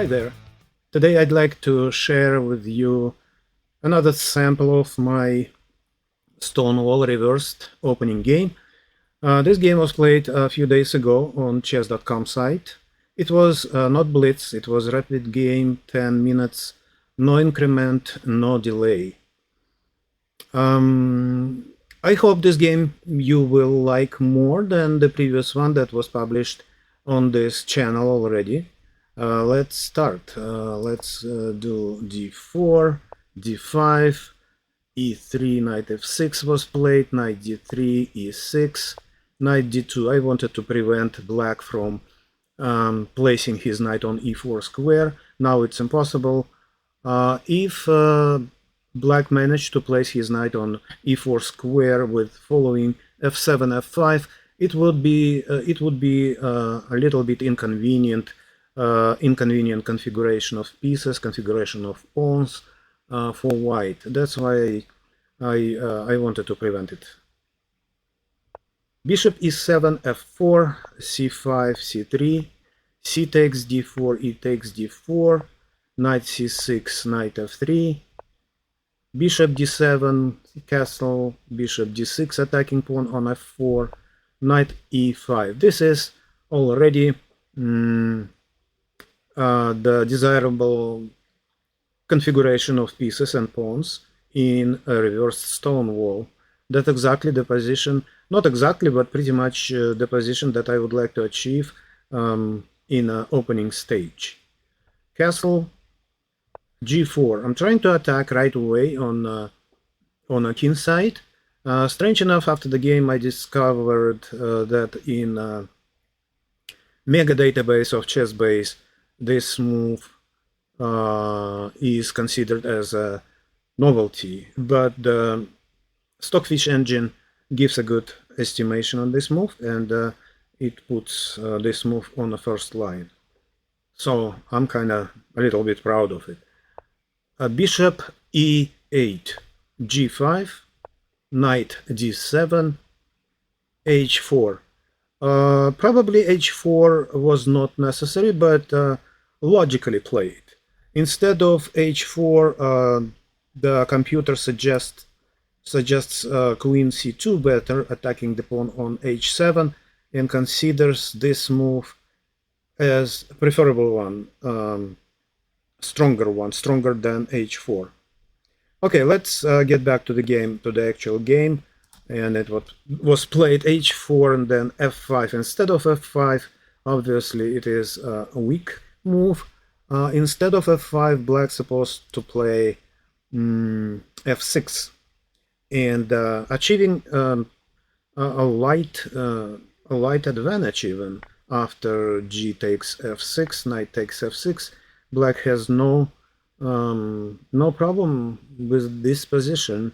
Hi there. Today I'd like to share with you another sample of my Stonewall reversed opening game. This game was played a few days ago on chess.com site. It was not blitz, it was rapid game, 10 minutes, no increment, no delay. I hope this game you will like more than the previous one that was published on this channel already. Let's start. Let's do d4, d5, e3, knight f6 was played, knight d3, e6, knight d2. I wanted to prevent black from placing his knight on e4 square. Now it's impossible. If black managed to place his knight on e4 square with following f7, f5, it would be a little bit inconvenient configuration of pieces, configuration of pawns for white. That's why I wanted to prevent it. Bishop e7, f4, c5, c3, c takes d4, e takes d4, knight c6, knight f3, bishop d7, castle, bishop d6, attacking pawn on f4, knight e5. This is already the desirable configuration of pieces and pawns in a reversed Stonewall. That's exactly the position, not exactly, but pretty much the position that I would like to achieve in an opening stage. Castle, g4. I'm trying to attack right away on a king side. Strange enough, after the game I discovered that in mega database of ChessBase, this move is considered as a novelty, but the Stockfish engine gives a good estimation on this move, and it puts this move on the first line. So I'm kind of a little bit proud of it. Bishop e8, g5, knight d7, h4. Probably h4 was not necessary, but logically played. Instead of h4, the computer suggests queen c2 better, attacking the pawn on h7, and considers this move as a preferable one, stronger than h4. Okay, let's get back to the game, to the actual game. And it was played h4 and then f5. Instead of f5, obviously it is a weak move. Instead of f5, black's supposed to play f6, and achieving a light advantage even after g takes f6, knight takes f6. Black has no problem with this position.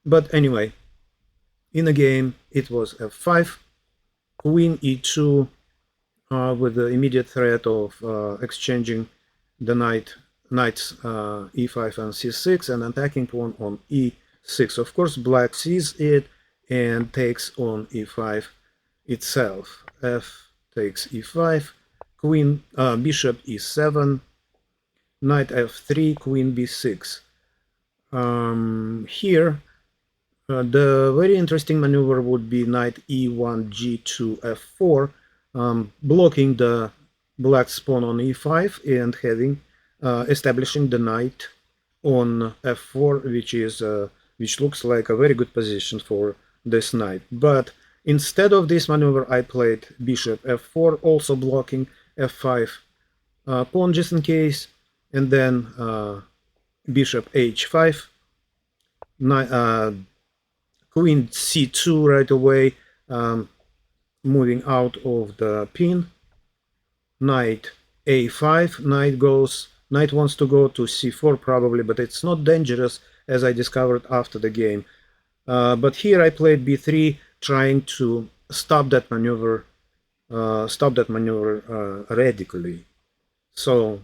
But anyway, in the game it was f5, queen e2, with the immediate threat of exchanging the knights e5 and c6, and attacking pawn on e6. Of course, black sees it and takes on e5 itself. F takes e5, queen, bishop e7, knight f3, queen b6. Here, the very interesting maneuver would be knight e1, g2, f4, blocking the black's pawn on e5 and having establishing the knight on f4, which looks like a very good position for this knight. But instead of this maneuver, I played bishop f4, also blocking f5 pawn just in case, and then bishop h5, queen c2 right away, moving out of the pin, knight a5, knight wants to go to c4 probably, but it's not dangerous, as I discovered after the game. But here I played b3, trying to stop that maneuver radically. So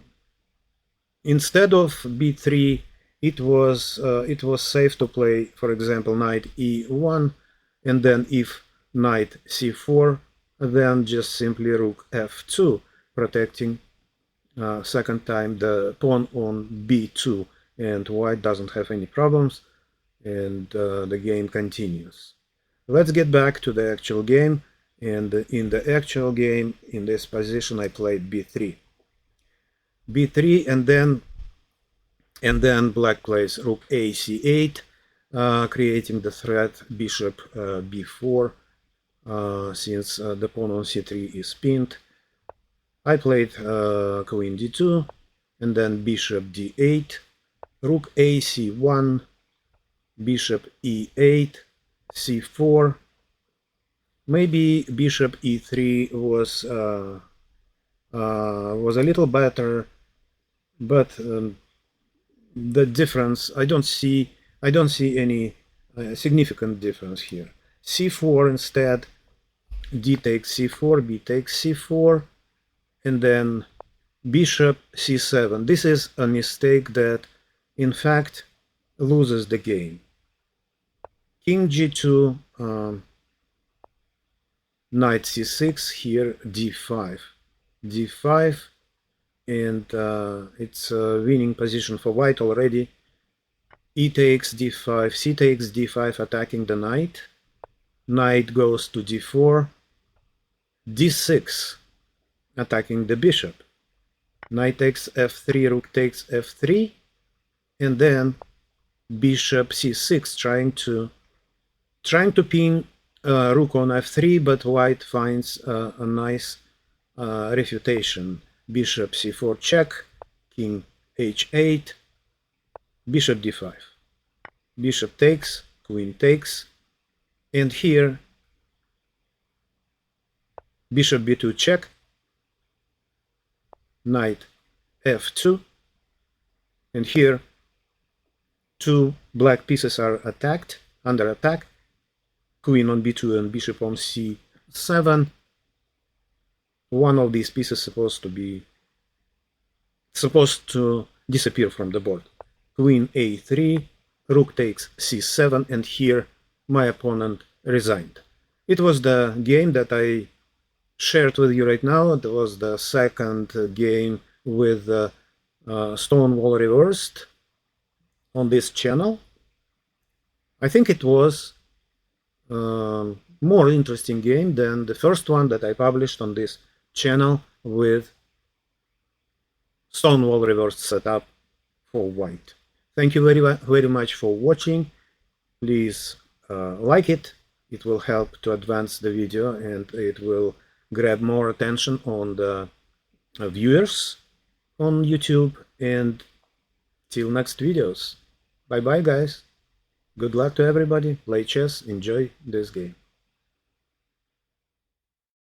instead of b3, it was safe to play, for example, knight e1, and then if knight c4, then just simply rook f2. protecting second time the pawn on b2, and white doesn't have any problems, and the game continues. Let's get back to the actual game. And in the actual game, in this position, I played b3, and then black plays rook a c8, creating the threat bishop b4, since the pawn on c3 is pinned. I played queen d2, and then bishop d8, rook a c1, bishop e8, c4. Maybe bishop e3 was a little better, but the difference, I don't see any significant difference here. c4 instead, d takes c4, b takes c4, and then bishop c7. This is a mistake that in fact loses the game. King g2, knight c6, here d5, and it's a winning position for white already. E takes d5, c takes d5, attacking the knight. Knight goes to d4, d6, attacking the bishop. Knight takes f3, rook takes f3, and then bishop c6, trying to pin rook on f3, but white finds a nice refutation. Bishop c4 check, king h8, bishop d5, bishop takes, queen takes, and here bishop b2 check, knight f2, and here two black pieces are attacked, under attack, queen on b2 and bishop on c7. One of these pieces supposed to disappear from the board. Queen a3, rook takes c7, and here my opponent resigned. It was the game that I shared with you right now. It was the second game with Stonewall reversed on this channel. I think it was more interesting game than the first one that I published on this channel with Stonewall reversed setup for white. Thank you very much for watching. Please like it. It will help to advance the video, and it will grab more attention on the viewers on YouTube. And till next videos. Bye bye, guys. Good luck to everybody. Play chess. Enjoy this game.